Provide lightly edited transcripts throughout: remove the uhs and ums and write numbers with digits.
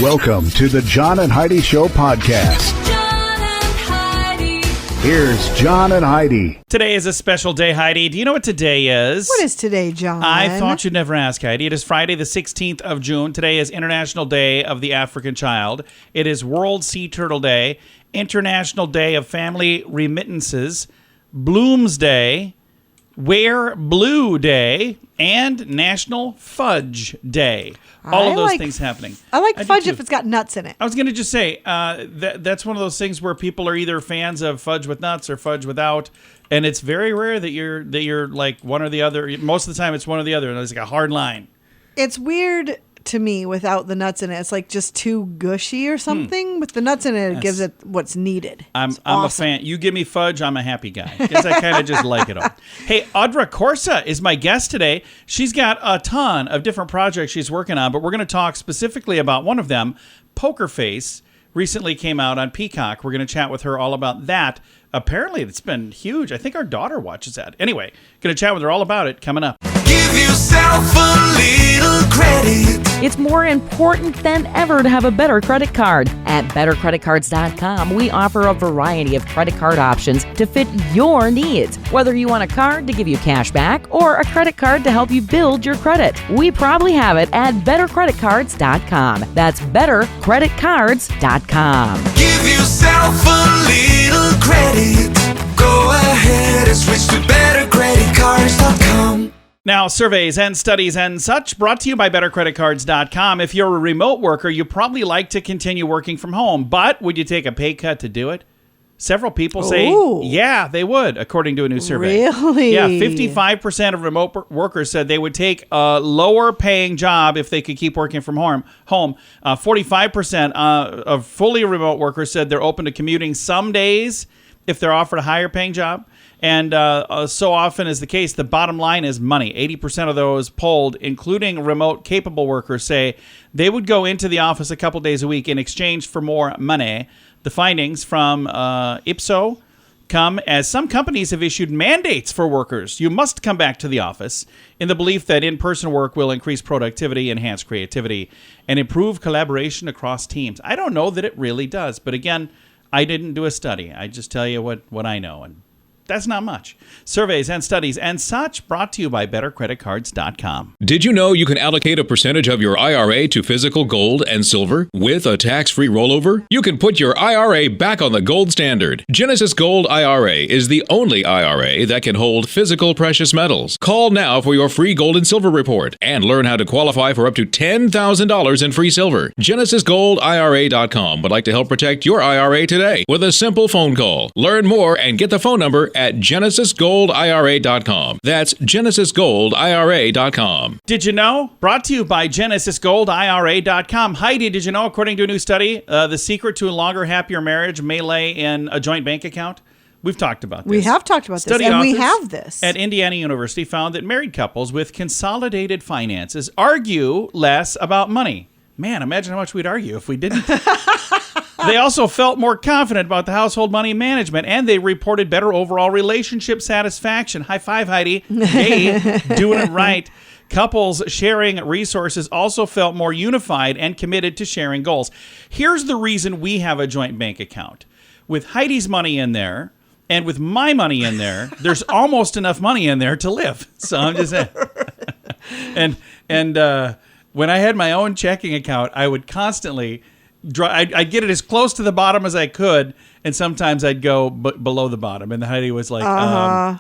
Welcome to the John and Heidi Show podcast. John and Heidi. Here's John and Heidi. Today is a special day, Heidi. Do you know what today is? What is today, John? I thought you'd never ask, Heidi. It is Friday, the 16th of June. Today is International Day of the African Child. It is World Sea Turtle Day, International Day of Family Remittances, Bloom's Day, Wear Blue Day, and National Fudge Day. All of those things happening. I like fudge if it's got nuts in it. I was going to just say, that's one of those things where people are either fans of fudge with nuts or fudge without, and it's very rare that you're like one or the other. Most of the time, it's one or the other, and there's like a hard line. It's weird to me without the nuts in it. It's like just too gushy or something. With the nuts in it, it gives it what's needed. I'm a fan. You give me fudge, I'm a happy guy because I kind of just like it all. Hey, Audrey Corsa is my guest today. She's got a ton of different projects she's working on, but we're going to talk specifically about one of them, Poker Face. Recently came out on Peacock. We're going to chat with her all about that. Apparently, it's been huge. I think our daughter watches that. Anyway, going to chat with her all about it coming up. Give yourself a little credit. It's more important than ever to have a better credit card. At bettercreditcards.com, we offer a variety of credit card options to fit your needs. Whether you want a card to give you cash back or a credit card to help you build your credit, we probably have it at bettercreditcards.com. That's bettercreditcards.com. Give yourself a little credit. Go ahead and switch to bettercreditcards.com. Now, surveys and studies and such brought to you by bettercreditcards.com. If you're a remote worker, you probably like to continue working from home, but would you take a pay cut to do it? Several people say, yeah, they would, according to a new survey. Really? Yeah, 55% of remote workers said they would take a lower paying job if they could keep working from home. 45% of fully remote workers said they're open to commuting some days if they're offered a higher paying job. And so often is the case, the bottom line is money. 80% of those polled, including remote capable workers, say they would go into the office a couple days a week in exchange for more money. The findings from Ipsos come as some companies have issued mandates for workers. You must come back to the office in the belief that in-person work will increase productivity, enhance creativity, and improve collaboration across teams. I don't know that it really does. But again, I didn't do a study. I just tell you what I know. And that's not much. Surveys and studies and such brought to you by bettercreditcards.com. Did you know you can allocate a percentage of your IRA to physical gold and silver with a tax-free rollover? You can put your IRA back on the gold standard. Genesis Gold IRA is the only IRA that can hold physical precious metals. Call now for your free gold and silver report and learn how to qualify for up to $10,000 in free silver. GenesisGoldIRA.com would like to help protect your IRA today with a simple phone call. Learn more and get the phone number at GenesisGoldIRA.com. That's GenesisGoldIRA.com. Did you know? Brought to you by GenesisGoldIRA.com. Heidi, did you know, according to a new study, the secret to a longer, happier marriage may lay in a joint bank account? We've talked about this. We have talked about this, and we have this. At Indiana University found that married couples with consolidated finances argue less about money. Man, imagine how much we'd argue if we didn't. They also felt more confident about the household money management, and they reported better overall relationship satisfaction. High five, Heidi. Hey, doing it right. Couples sharing resources also felt more unified and committed to sharing goals. Here's the reason we have a joint bank account. With Heidi's money in there and with my money in there, there's almost enough money in there to live. So I'm just saying. and when I had my own checking account, I would constantly I'd get it as close to the bottom as I could, and sometimes I'd go below the bottom. And Heidi was like,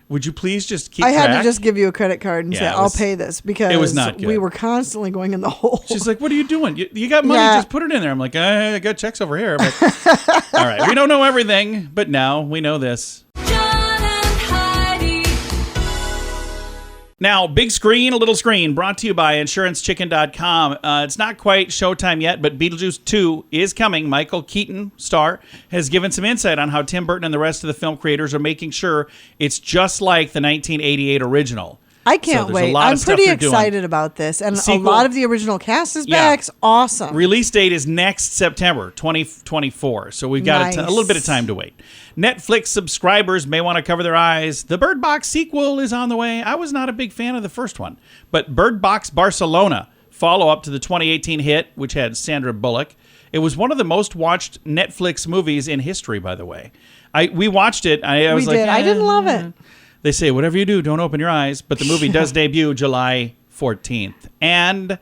would you please just keep track? I had to just give you a credit card and say, I'll pay this, because it was not good. We were constantly going in the hole. She's like, what are you doing? You got money, just put it in there. I'm like, I got checks over here. But all right, we don't know everything, but now we know this. Now, big screen, a little screen, brought to you by InsuranceChicken.com. It's not quite showtime yet, but Beetlejuice 2 is coming. Michael Keaton, star, has given some insight on how Tim Burton and the rest of the film creators are making sure it's just like the 1988 original. I can't wait. I'm pretty excited about this. And a lot of the original cast is back. It's awesome. Release date is next September 2024. So we've got a little bit of time to wait. Netflix subscribers may want to cover their eyes. The Bird Box sequel is on the way. I was not a big fan of the first one. But Bird Box Barcelona follow-up to the 2018 hit, which had Sandra Bullock. It was one of the most watched Netflix movies in history, by the way. We watched it. I was We did. I didn't love it. They say, whatever you do, don't open your eyes. But the movie does debut July 14th. And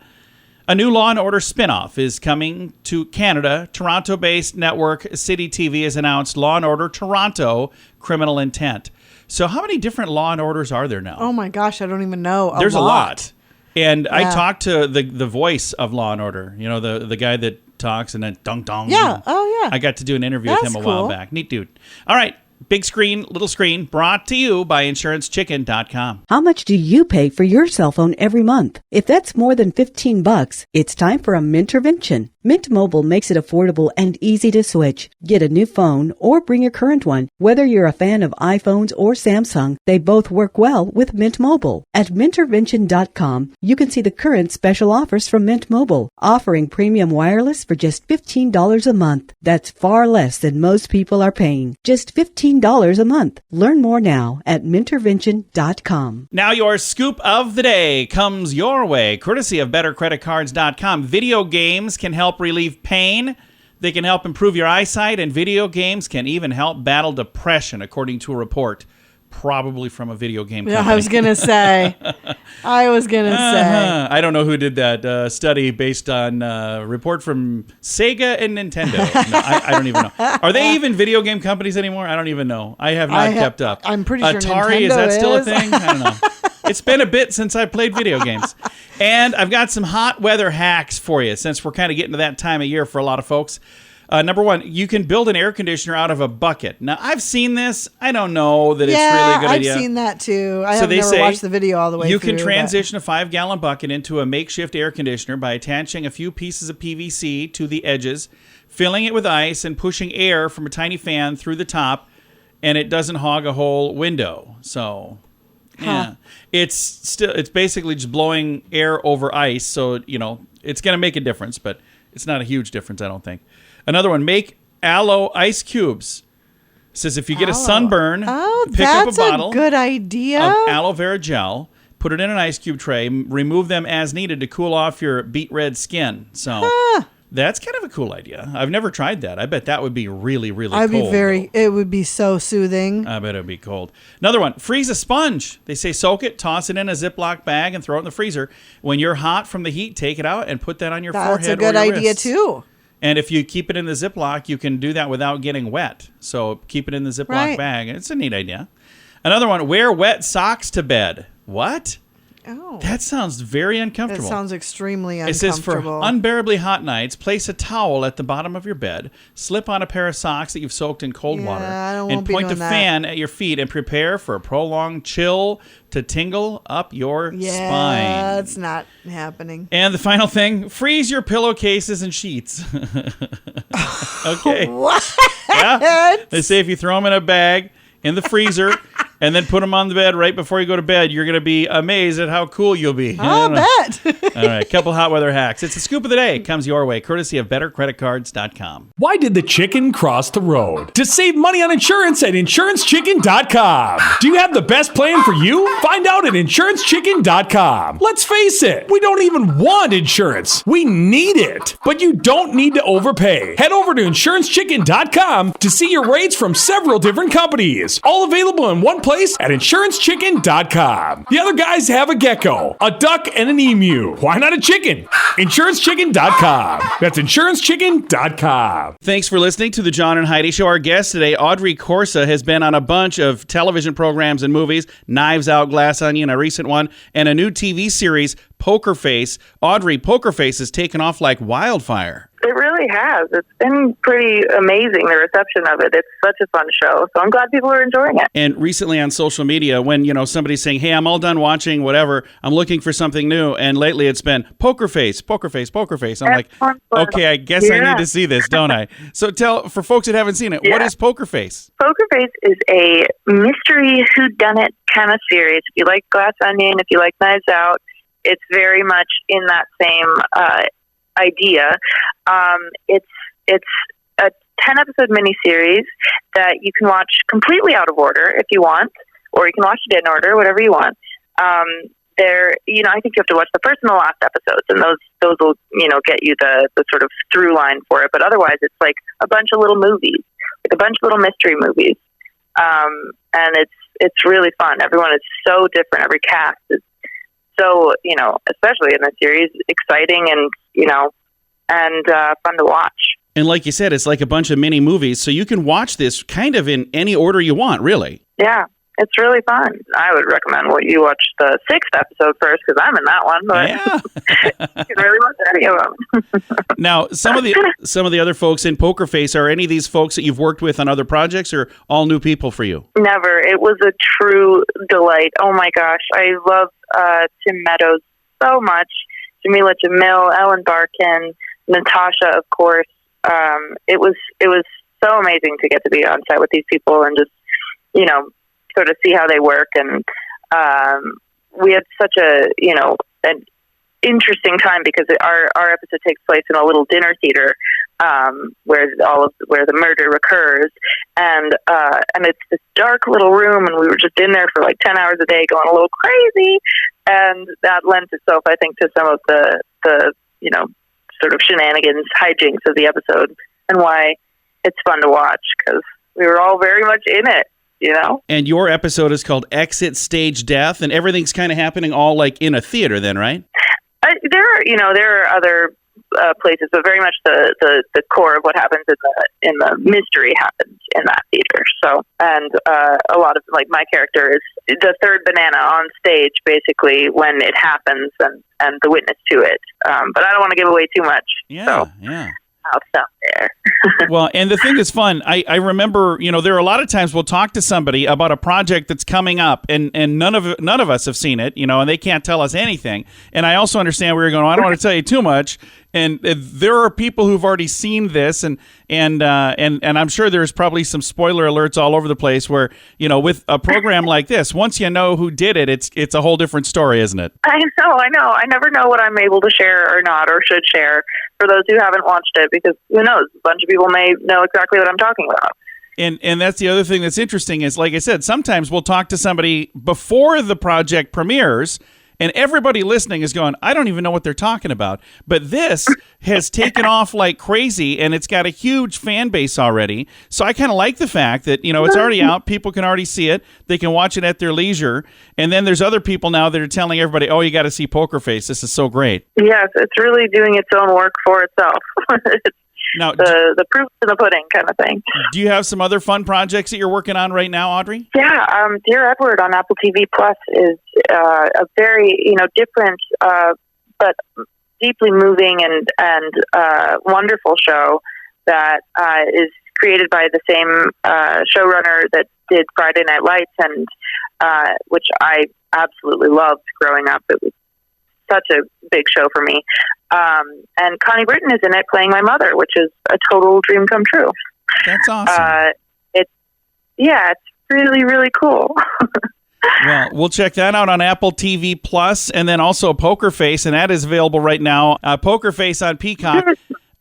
a new Law & Order spinoff is coming to Canada. Toronto-based network City TV has announced Law & Order Toronto Criminal Intent. So how many different Law & Orders are there now? Oh my gosh, I don't even know. There's a lot. And I Yeah. talked to the voice of Law & Order. You know, the guy that talks and then dong. Yeah. Oh, yeah. I got to do an interview with That's him a while cool. back. Neat dude. All right. Big screen, little screen, brought to you by InsuranceChicken.com. How much do you pay for your cell phone every month? If that's more than $15, it's time for a Mintervention. Mint Mobile makes it affordable and easy to switch. Get a new phone or bring your current one. Whether you're a fan of iPhones or Samsung, they both work well with Mint Mobile. At Mintervention.com, you can see the current special offers from Mint Mobile, offering premium wireless for just $15 a month. That's far less than most people are paying. Just $15 a month. Learn more now at Mintervention.com. Now your scoop of the day comes your way, courtesy of BetterCreditCards.com. Video games can help relieve pain. They can help improve your eyesight, and video games can even help battle depression, according to a report, probably from a video game company. Yeah, I was going to say. I don't know who did that study based on report from Sega and Nintendo. No, I don't even know. Are they even video game companies anymore? I don't even know. I have not kept up. I'm pretty sure Atari, is Nintendo that still a is. thing? I don't know. It's been a bit since I played video games. And I've got some hot weather hacks for you, since we're kind of getting to that time of year for a lot of folks. Number one, you can build an air conditioner out of a bucket. Now, I've seen this. I don't know that it's really a good idea. I've seen that too. I So have they never say watched the video all the way you through. can transition a 5-gallon bucket into a makeshift air conditioner by attaching a few pieces of PVC to the edges, filling it with ice, and pushing air from a tiny fan through the top, and it doesn't hog a whole window. So, yeah. It's basically just blowing air over ice, so, you know, it's going to make a difference, but it's not a huge difference, I don't think. Another one, make aloe ice cubes. It says if you get a sunburn, pick up a bottle a good idea. of aloe vera gel, put it in an ice cube tray, remove them as needed to cool off your beet red skin. So that's kind of a cool idea. I've never tried that. I bet that would be really, really cold. It would be so soothing. I bet it would be cold. Another one, freeze a sponge. They say soak it, toss it in a Ziploc bag, and throw it in the freezer. When you're hot from the heat, take it out and put that on your forehead That's a good or your idea wrists. too. And if you keep it in the Ziploc, you can do that without getting wet. So keep it in the Ziploc bag. It's a neat idea. Another one, wear wet socks to bed. What? Oh. That sounds very That uncomfortable. sounds extremely It says for uncomfortable. unbearably hot nights, place a towel at the bottom of your bed, slip on a pair of socks that you've soaked in cold water, I and won't be point the doing that. fan at your feet and prepare for a prolonged chill to tingle up your spine. That's not happening. And the final thing, freeze your pillowcases and sheets. Okay. What? Yeah. They say if you throw them in a bag in the freezer and then put them on the bed right before you go to bed, you're going to be amazed at how cool you'll be. I'll bet. All right, couple hot weather hacks. It's the scoop of the day. It comes your way, courtesy of BetterCreditCards.com. Why did the chicken cross the road? To save money on insurance at InsuranceChicken.com. Do you have the best plan for you? Find out at InsuranceChicken.com. Let's face it, we don't even want insurance. We need it. But you don't need to overpay. Head over to InsuranceChicken.com to see your rates from several different companies. All available in one place at InsuranceChicken.com. The other guys have a gecko, a duck, and an emu. Why not a chicken? InsuranceChicken.com. That's InsuranceChicken.com. Thanks for listening to the John and Heidi Show. Our guest today, Audrey Corsa, has been on a bunch of television programs and movies, Knives Out, Glass Onion, a recent one, and a new TV series, Poker Face. Audrey, Poker Face has taken off like wildfire. It really has. It's been pretty amazing, the reception of it. It's such a fun show, so I'm glad people are enjoying it. And recently on social media, when, you know, somebody's saying, hey, I'm all done watching whatever, I'm looking for something new, and lately it's been Poker Face, Poker Face, Poker Face. I'm like, okay, I guess I need to see this, don't I? So tell, for folks that haven't seen it, what is Poker Face? Poker Face is a mystery whodunit kind of series. If you like Glass Onion, if you like Knives Out, it's very much in that same idea. It's a 10-episode miniseries that you can watch completely out of order if you want, or you can watch it in order, whatever you want. I think you have to watch the first and the last episodes, and those will, get you the sort of through line for it. But otherwise, it's like a bunch of little movies, like a bunch of little mystery movies. And it's really fun. Everyone is so different. Every cast is so, especially in the series, exciting and fun to watch. And like you said, it's like a bunch of mini movies, so you can watch this kind of in any order you want, really. Yeah, it's really fun. I would recommend you watch the 6th episode first, because I'm in that one. But yeah. you can really watch any of them. Now, some of the other folks in Poker Face, are any of these folks that you've worked with on other projects, or all new people for you? Never. It was a true delight. Oh my gosh, I love Tim Meadows so much. Jamila Jamil, Ellen Barkin, Natasha, of course. It was so amazing to get to be on set with these people and just, sort of see how they work. And we had such an interesting time, because our episode takes place in a little dinner theater where the murder occurs, and it's this dark little room, and we were just in there for like 10 hours a day going a little crazy, and that lends itself, I think, to some of the sort of shenanigans, hijinks of the episode, and why it's fun to watch, because we were all very much in it. And your episode is called Exit Stage Death, and everything's kind of happening all like in a theater then, right? There are other places, but very much the core of what happens in the mystery happens in that theater. So, and a lot of, like, my character is the third banana on stage, basically, when it happens, and the witness to it. But I don't want to give away too much. Yeah. I'll stop there. Well, and the thing that's fun, I remember, there are a lot of times we'll talk to somebody about a project that's coming up, and none of us have seen it, and they can't tell us anything. And I also understand where you're going, I don't want to tell you too much. And there are people who've already seen this, and I'm sure there's probably some spoiler alerts all over the place where, with a program like this, once you know who did it, it's a whole different story, isn't it? I know. I never know what I'm able to share or not, or should share, for those who haven't watched it, because who knows? A bunch of people may know exactly what I'm talking about. And that's the other thing that's interesting is, like I said, sometimes we'll talk to somebody before the project premieres, and everybody listening is going, I don't even know what they're talking about. But this has taken off like crazy, and it's got a huge fan base already. So I kind of like the fact that, it's already out. People can already see it. They can watch it at their leisure. And then there's other people now that are telling everybody, oh, you got to see Poker Face. This is so great. Yes, it's really doing its own work for itself. Now, the proof in the pudding kind of thing. Do you have some other fun projects that you're working on right now, Audrey? Yeah, Dear Edward on Apple TV Plus is a very different but deeply moving and wonderful show that is created by the same showrunner that did Friday Night Lights, and which I absolutely loved growing up. It was such a big show for me. And Connie Britton is in it playing my mother, which is a total dream come true. That's awesome. It's really, really cool. Well, we'll check that out on Apple TV Plus, and then also Poker Face, and that is available right now. Poker Face on Peacock.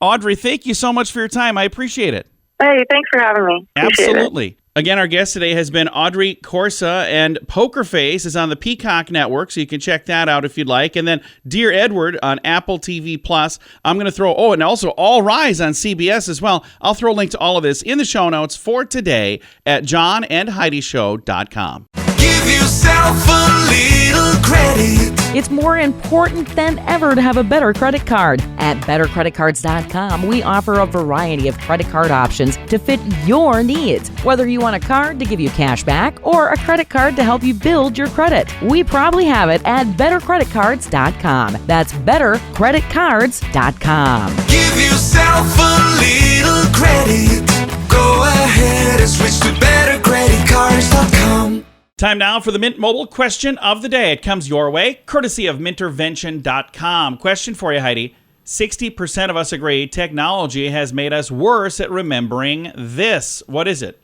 Audrey, thank you so much for your time. I appreciate it. Hey, thanks for having me. Appreciate Absolutely. It. Again, our guest today has been Audrey Corsa, and Poker Face is on the Peacock Network, so you can check that out if you'd like. And then Dear Edward on Apple TV Plus. I'm going to throw, and also All Rise on CBS as well. I'll throw a link to all of this in the show notes for today at johnandheidishow.com. Give yourself a little credit. It's more important than ever to have a better credit card. At bettercreditcards.com, we offer a variety of credit card options to fit your needs. Whether you want a card to give you cash back or a credit card to help you build your credit, we probably have it at bettercreditcards.com. That's bettercreditcards.com. Give yourself a little credit. Go ahead and switch to bettercreditcards.com. Time now for the Mint Mobile question of the day. It comes your way, courtesy of mintervention.com. Question for you, Heidi. 60% of us agree technology has made us worse at remembering this. What is it?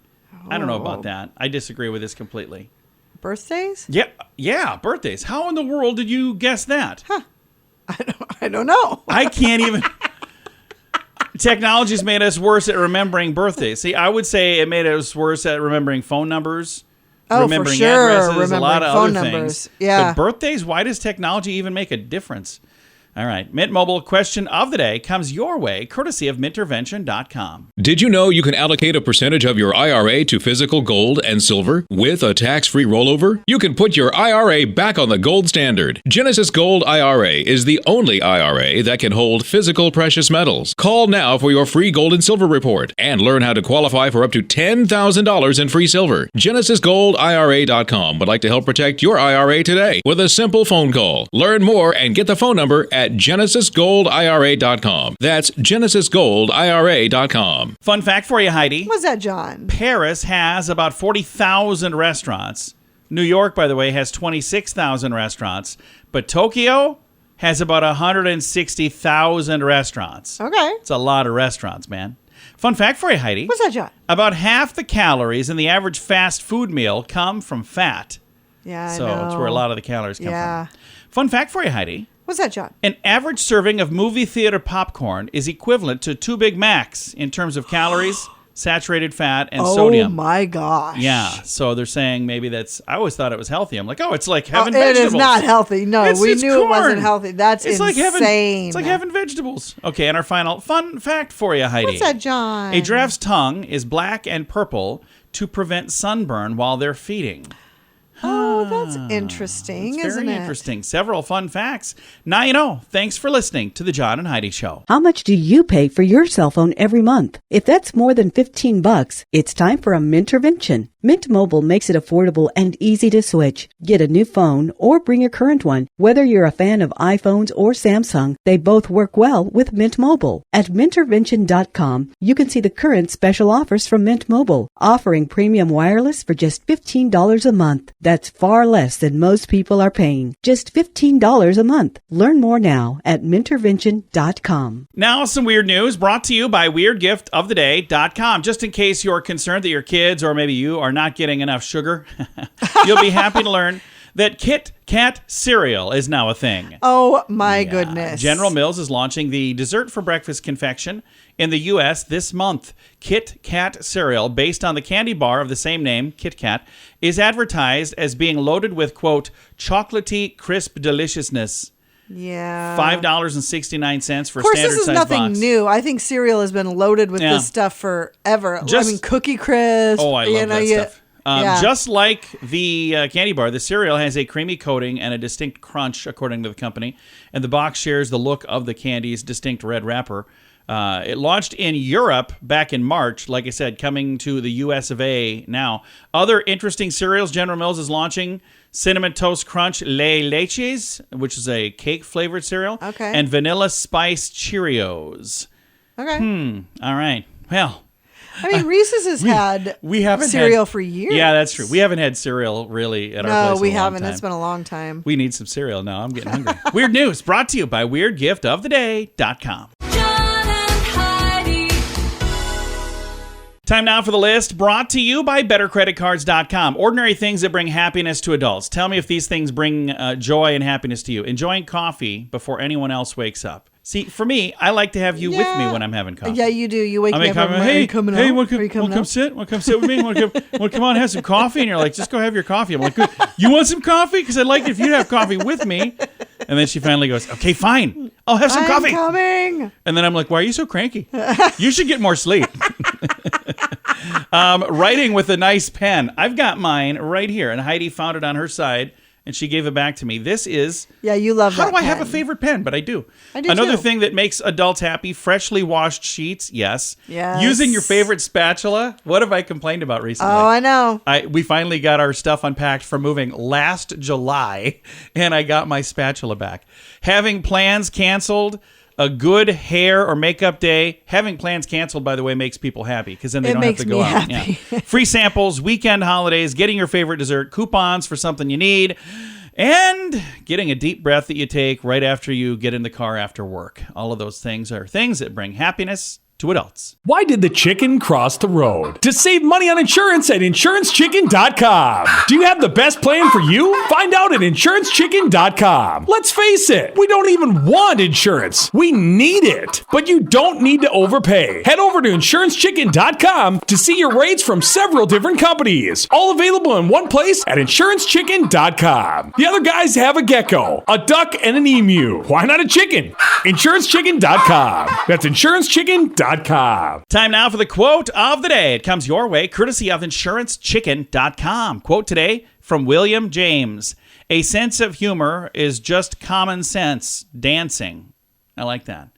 I don't know about that. I disagree with this completely. Birthdays? Yeah, birthdays. How in the world did you guess that? I don't know. I can't even... Technology's made us worse at remembering birthdays. See, I would say it made us worse at remembering phone numbers. Oh, remembering for sure. addresses, Remembering a lot of phone other numbers. things. Yeah. But birthdays, why does technology even make a difference? All right. Mint Mobile question of the day comes your way, courtesy of mintervention.com. Did you know you can allocate a percentage of your IRA to physical gold and silver with a tax-free rollover? You can put your IRA back on the gold standard. Genesis Gold IRA is the only IRA that can hold physical precious metals. Call now for your free gold and silver report and learn how to qualify for up to $10,000 in free silver. GenesisGoldIRA.com would like to help protect your IRA today with a simple phone call. Learn more and get the phone number at GenesisGoldIRA.com. That's GenesisGoldIRA.com. Fun fact for you, Heidi. What's that, John? Paris has about 40,000 restaurants. New York, by the way, has 26,000 restaurants. But Tokyo has about 160,000 restaurants. Okay. It's a lot of restaurants, man. Fun fact for you, Heidi. What's that, John? About half the calories in the average fast food meal come from fat. Yeah, I So know. it's where a lot of the calories come Yeah. from. Fun fact for you, Heidi. What's that, John? An average serving of movie theater popcorn is equivalent to 2 Big Macs in terms of calories, saturated fat, and sodium. Oh, my gosh. Yeah, so they're saying maybe that's... I always thought it was healthy. I'm like, oh, it's like having It vegetables. is not healthy. No, It's we knew corn. it wasn't healthy. That's It's insane. it's like having vegetables. Okay, and our final fun fact for you, Heidi. What's that, John? A giraffe's tongue is black and purple to prevent sunburn while they're feeding. Oh, that's interesting, It's isn't very it? interesting. Several fun facts. Now you know. Thanks for listening to the John and Heidi Show. How much do you pay for your cell phone every month? If that's more than $15, it's time for a Mintervention. Mint Mobile makes it affordable and easy to switch. Get a new phone or bring your current one. Whether you're a fan of iPhones or Samsung, they both work well with Mint Mobile. At Mintervention.com, you can see the current special offers from Mint Mobile, offering premium wireless for just $15 a month. That's far less than most people are paying. Just $15 a month. Learn more now at Mintervention.com. Now, some weird news brought to you by WeirdGiftOfTheDay.com. Just in case you're concerned that your kids or maybe you are not getting enough sugar, you'll be happy to learn that Kit Kat cereal is now a thing. Oh, my goodness. General Mills is launching the dessert for breakfast confection in the U.S. this month. Kit Kat cereal, based on the candy bar of the same name, Kit Kat, is advertised as being loaded with, quote, chocolatey, crisp deliciousness. Yeah. $5.69 for a Of course, standard this is size nothing box. new. I think cereal has been loaded with Yeah. this stuff forever. Just- I mean, Cookie Crisp. Oh, I love that stuff. yeah. Just like the candy bar, the cereal has a creamy coating and a distinct crunch, according to the company. And the box shares the look of the candy's distinct red wrapper. It launched in Europe back in March, like I said, coming to the US of A now. Other interesting cereals General Mills is launching: Cinnamon Toast Crunch Le Leches, which is a cake-flavored cereal. Okay. And Vanilla Spice Cheerios. Okay. All right. Well... I mean, Reese's has had we haven't cereal had, for years. Yeah, that's true. We haven't had cereal really at our place. No, we in a long haven't. time. It's been a long time. We need some cereal now. I'm getting hungry. Weird news brought to you by WeirdGiftOfTheDay.com. John and Heidi. Time now for the list brought to you by BetterCreditCards.com. Ordinary things that bring happiness to adults. Tell me if these things bring joy and happiness to you. Enjoying coffee before anyone else wakes up. See, for me, I like to have you with me when I'm having coffee. Yeah, you do. You wake I me make up. coffee. I'm like, Hey, are you coming hey, out? want Are you to coming come out? sit? Want to come sit with me? Want to come on, have some coffee? And you're like, just go have your coffee. I'm like, good. You want some coffee? Because I'd like it if you'd have coffee with me. And then she finally goes, okay, fine. I'll have some coffee. I'm coming. And then I'm like, why are you so cranky? You should get more sleep. Writing with a nice pen. I've got mine right here. And Heidi found it on her side. And she gave it back to me. This is... Yeah, you love How that do I have a pen. favorite pen? But I do. I do Another too. thing that makes adults happy, freshly washed sheets. Yes. Yes. Using your favorite spatula. What have I complained about recently? Oh, I know. We finally got our stuff unpacked from moving last July, and I got my spatula back. Having plans canceled, a good hair or makeup day. Having plans canceled, by the way, makes people happy because then they It don't have makes to go me out. happy. Yeah. Free samples, weekend holidays, getting your favorite dessert, coupons for something you need, and getting a deep breath that you take right after you get in the car after work. All of those things are things that bring happiness to adults. Why did the chicken cross the road? To save money on insurance at InsuranceChicken.com. Do you have the best plan for you? Find out at InsuranceChicken.com. Let's face it, we don't even want insurance. We need it. But you don't need to overpay. Head over to InsuranceChicken.com to see your rates from several different companies. All available in one place at InsuranceChicken.com. The other guys have a gecko, a duck, and an emu. Why not a chicken? InsuranceChicken.com. That's InsuranceChicken.com. Time now for the quote of the day. It comes your way courtesy of InsuranceChicken.com. Quote today from William James. A sense of humor is just common sense dancing. I like that.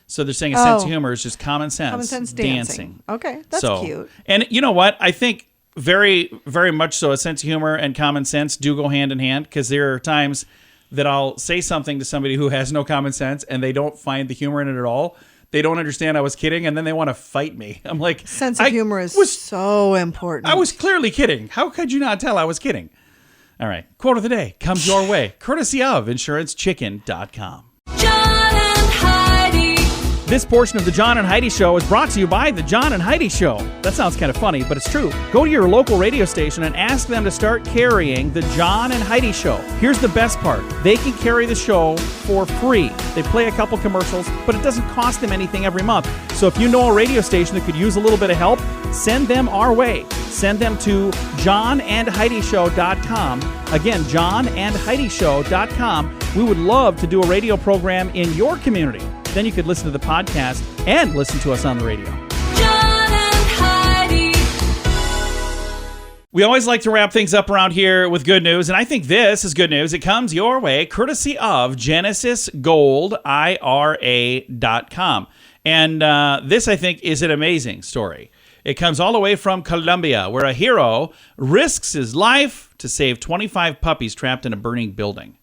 So they're saying a sense of humor is just common sense dancing. Okay, that's cute. And you know what? I think very, very much so a sense of humor and common sense do go hand in hand, because there are times that I'll say something to somebody who has no common sense and they don't find the humor in it at all. They don't understand I was kidding, and then they want to fight me. I'm like, sense of humor is so important. I was clearly kidding. How could you not tell I was kidding? All right. Quote of the day comes your way, courtesy of InsuranceChicken.com. John and Heidi. This portion of the John and Heidi Show is brought to you by the John and Heidi Show. That sounds kind of funny, but it's true. Go to your local radio station and ask them to start carrying the John and Heidi Show. Here's the best part. They can carry the show for free. They play a couple commercials, but it doesn't cost them anything every month. So if you know a radio station that could use a little bit of help, send them our way. Send them to johnandheidishow.com. Again, johnandheidishow.com. We would love to do a radio program in your community. Then you could listen to the podcast and listen to us on the radio. John and Heidi. We always like to wrap things up around here with good news, and I think this is good news. It comes your way courtesy of GenesisGoldIRA.com. And this, I think, is an amazing story. It comes all the way from Colombia, where a hero risks his life to save 25 puppies trapped in a burning building.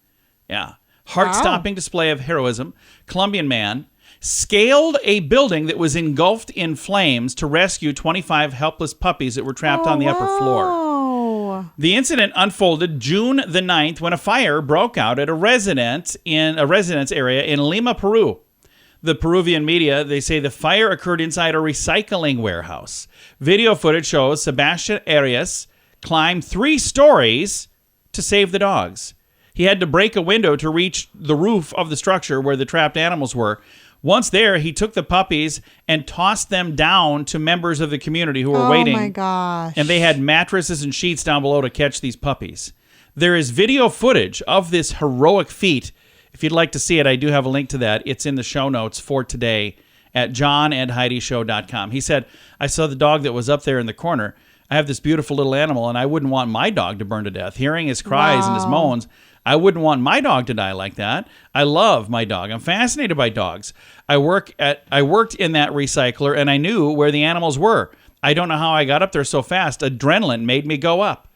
Yeah. Heart-stopping display of heroism. Colombian man scaled a building that was engulfed in flames to rescue 25 helpless puppies that were trapped on the upper floor. The incident unfolded June the 9th when a fire broke out at a residence area in Lima, Peru. The Peruvian media, they say the fire occurred inside a recycling warehouse. Video footage shows Sebastian Arias climbed 3 stories to save the dogs. He had to break a window to reach the roof of the structure where the trapped animals were. Once there, he took the puppies and tossed them down to members of the community who were waiting. Oh, my gosh. And they had mattresses and sheets down below to catch these puppies. There is video footage of this heroic feat. If you'd like to see it, I do have a link to that. It's in the show notes for today at johnandheidishow.com. He said, I saw the dog that was up there in the corner. I have this beautiful little animal, and I wouldn't want my dog to burn to death. Hearing his cries and his moans, I wouldn't want my dog to die like that. I love my dog. I'm fascinated by dogs. I worked in that recycler, and I knew where the animals were. I don't know how I got up there so fast. Adrenaline made me go up.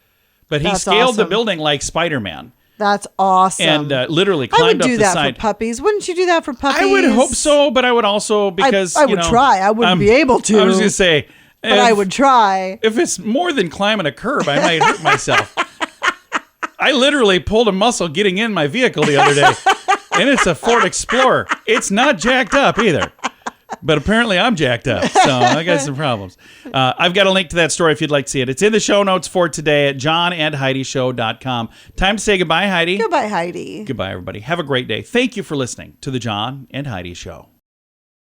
But he scaled the building like Spider-Man. That's awesome. And literally climbed up the side. I would do that for puppies. Wouldn't you do that for puppies? I would hope so, but I would also, because I would try. I wouldn't be able to. I was going to say, but I would try. If it's more than climbing a curb, I might hurt myself. I literally pulled a muscle getting in my vehicle the other day, and it's a Ford Explorer. It's not jacked up either, but apparently I'm jacked up, so I got some problems. I've got a link to that story if you'd like to see it. It's in the show notes for today at johnandheidishow.com. Time to say goodbye, Heidi. Goodbye, Heidi. Goodbye, everybody. Have a great day. Thank you for listening to the John and Heidi Show.